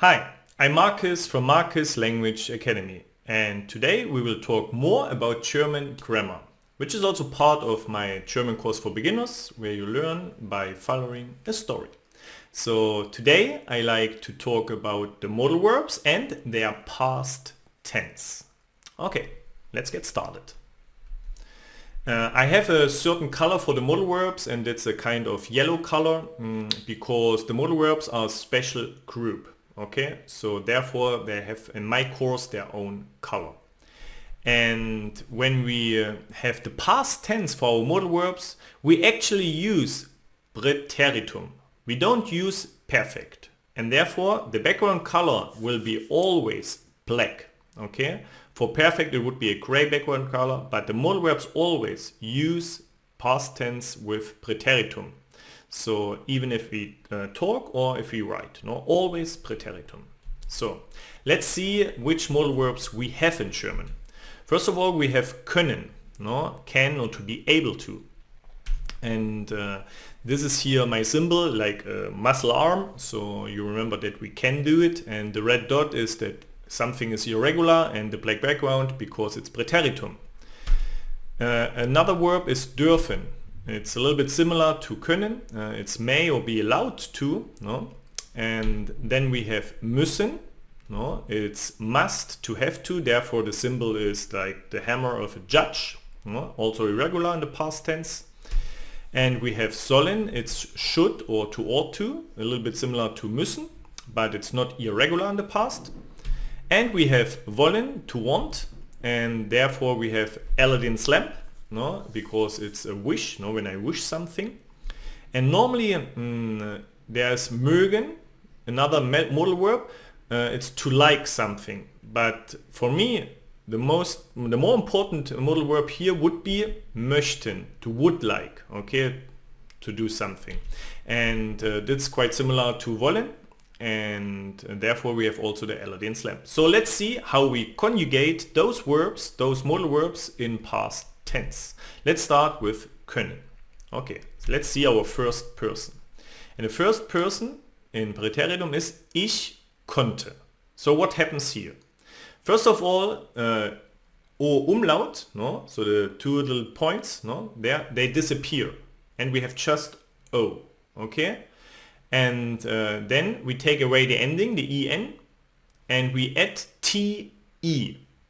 Hi, I'm Marcus from Marcus Language Academy, and today we will talk more about German grammar, which is also part of my German course for beginners, where you learn by following a story. So today I like to talk about the modal verbs and their past tense. Okay, let's get started. I have a certain color for the modal verbs, and it's a kind of yellow color because the modal verbs are a special group. Okay, so therefore they have in my course their own color. And when we have the past tense for our modal verbs, we actually use Präteritum. We don't use perfect, and therefore the background color will be always black. Okay, for perfect it would be a gray background color, but the modal verbs always use past tense with Präteritum. So even if we talk or if we write, always Präteritum. So let's see which modal verbs we have in German. First of all, we have können, can or to be able to. And this is here my symbol, like a muscle arm. So you remember that we can do it. And the red dot is that something is irregular, and the black background because it's Präteritum. Another verb is dürfen. It's a little bit similar to können. It's may or be allowed to. And then we have müssen. It's must, to have to. Therefore the symbol is like the hammer of a judge. Also irregular in the past tense. And we have sollen. It's should or to ought to. A little bit similar to müssen, but it's not irregular in the past. And we have wollen, to want. And therefore we have Aladdin's lamp. Because it's a wish, when I wish something. And normally there's mögen, another modal verb. It's to like something. But for me, the more important modal verb here would be möchten, to would like, okay, to do something. And that's quite similar to wollen. And therefore we have also the Aladdin's lamp. So let's see how we conjugate those verbs, those modal verbs in past tense. Let's start with können. Okay, so let's see our first person. And the first person in Präteritum is ich konnte. So what happens here? First of all, O umlaut, so the two little points, they disappear, and we have just O. Okay, and then we take away the ending, the en, and we add te,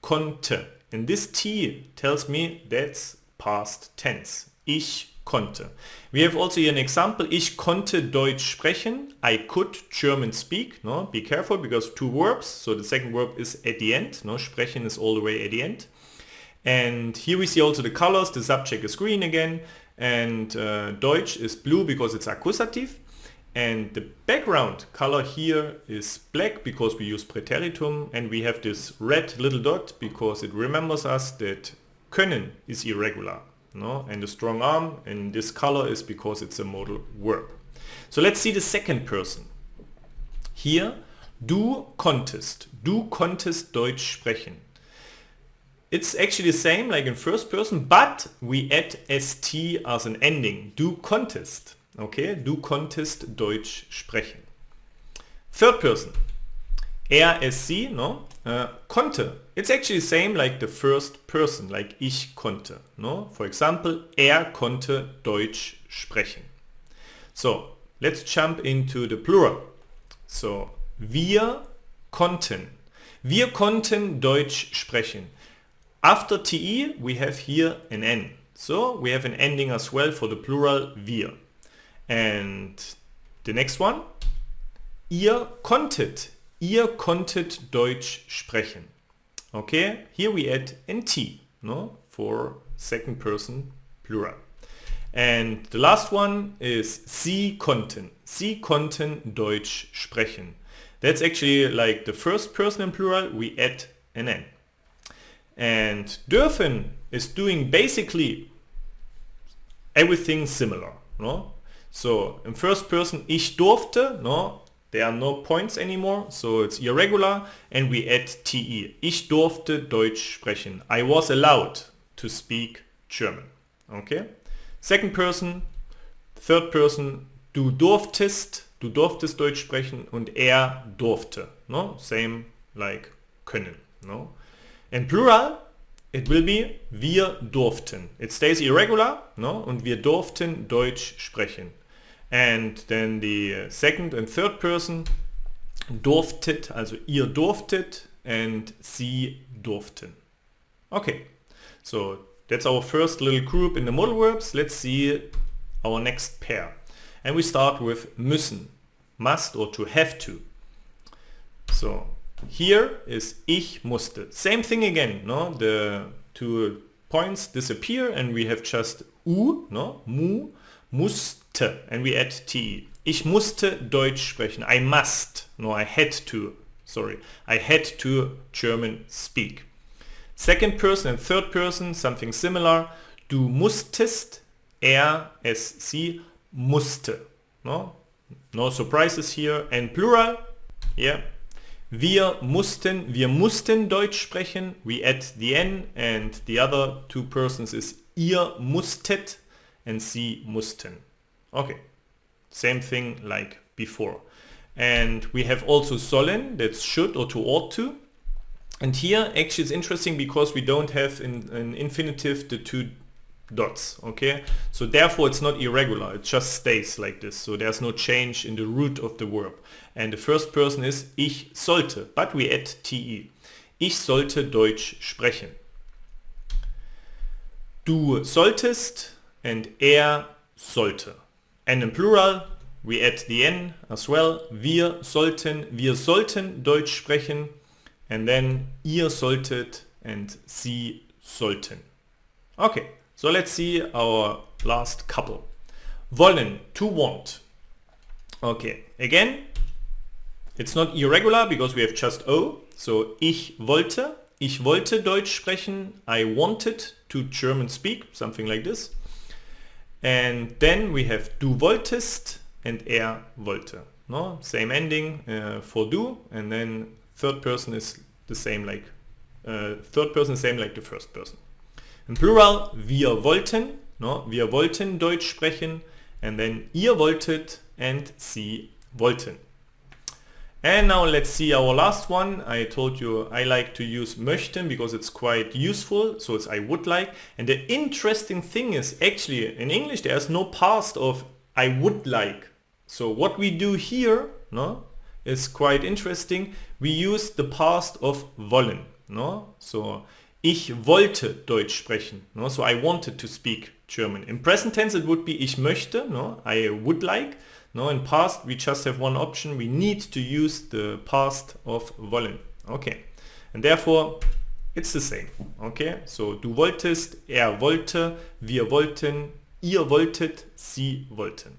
konnte. And this T tells me that's past tense. Ich konnte. We have also here an example. Ich konnte Deutsch sprechen. I could German speak. Be careful because two verbs. So the second verb is at the end. Sprechen is all the way at the end. And here we see also the colors. The subject is green again. And Deutsch is blue because it's accusative. And the background color here is black because we use Präteritum, and we have this red little dot because it remembers us that können is irregular. And the strong arm in this color is because it's a modal verb. So let's see the second person. Here, du konntest Deutsch sprechen. It's actually the same like in first person, but we add st as an ending. Du konntest. Okay, du konntest Deutsch sprechen. Third person. Sie, konnte. It's actually the same like the first person, like ich konnte. For example, konnte Deutsch sprechen. So, let's jump into the plural. So, wir konnten. Wir konnten Deutsch sprechen. After te, we have here an n. So, we have an ending as well for the plural wir. And the next one, ihr konntet Deutsch sprechen. Okay, here we add an t, for second person plural. And the last one is sie konnten Deutsch sprechen. That's actually like the first person in plural, we add an n. And dürfen is doing basically everything similar, So in first person, ich durfte, there are no points anymore, so it's irregular, and we add te. Ich durfte Deutsch sprechen. I was allowed to speak German. Okay? Second person, third person, du durftest du durftest Deutsch sprechen und er durfte. No? Same like können. No? In plural, it will be wir durften. It stays irregular, no? Und wir durften Deutsch sprechen. And then the second and third person, durftet, also ihr durftet, and sie durften. Okay, so that's our first little group in the modal verbs. Let's see our next pair. And we start with müssen, must or to have to. So here is ich musste. Same thing again, no? The two points disappear and we have just no? Musste, and we add te. Ich musste Deutsch sprechen. I must. No, I had to. Sorry. I had to German speak. Second person and third person, something similar. Du musstest, es, sie musste. No? No surprises here. And plural, yeah. Wir mussten Deutsch sprechen. We add the n, and the other two persons is ihr musstet and sie mussten. Okay, same thing like before. And we have also sollen, that's should or to ought to. And here actually it's interesting because we don't have in an infinitive the two dots, okay? So therefore it's not irregular, it just stays like this. So there's no change in the root of the verb. And the first person is ich sollte, but we add te. Ich sollte Deutsch sprechen. Du solltest and er sollte. And in plural we add the n as well. Wir sollten Deutsch sprechen. And then ihr solltet and sie sollten. Okay, so let's see our last couple. Wollen, to want. Okay, again, it's not irregular because we have just o. So ich wollte Deutsch sprechen. I wanted to German speak, something like this. And then we have du wolltest and er wollte. No, same ending for du, and then third person is the same like the first person. In plural, wir wollten, no, wir wollten Deutsch sprechen, and then ihr wolltet and sie wollten. And now let's see our last one. I told you I like to use möchten because it's quite useful, so it's I would like. And the interesting thing is actually in English there's no past of I would like. So what we do here, no, is quite interesting. We use the past of wollen, no? So ich wollte Deutsch sprechen, no? So I wanted to speak German. In present tense it would be ich möchte, no? I would like. No, in past we just have one option. We need to use the past of wollen. Okay. And therefore it's the same. Okay. So du wolltest, er wollte, wir wollten, ihr wolltet, sie wollten.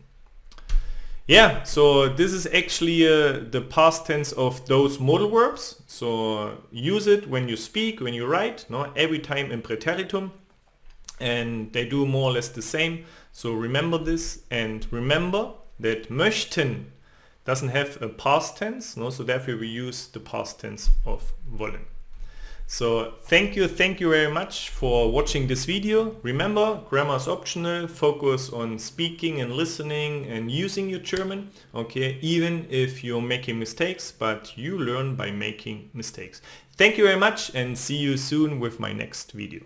Yeah, so this is actually the past tense of those modal verbs. So use it when you speak, when you write, no? Every time in preteritum. And they do more or less the same. So remember this, and remember that möchten doesn't have a past tense, no? So therefore we use the past tense of wollen. So thank you very much for watching this video. Remember, grammar is optional. Focus on speaking and listening and using your German, okay, even if you're making mistakes, but you learn by making mistakes. Thank you very much and see you soon with my next video.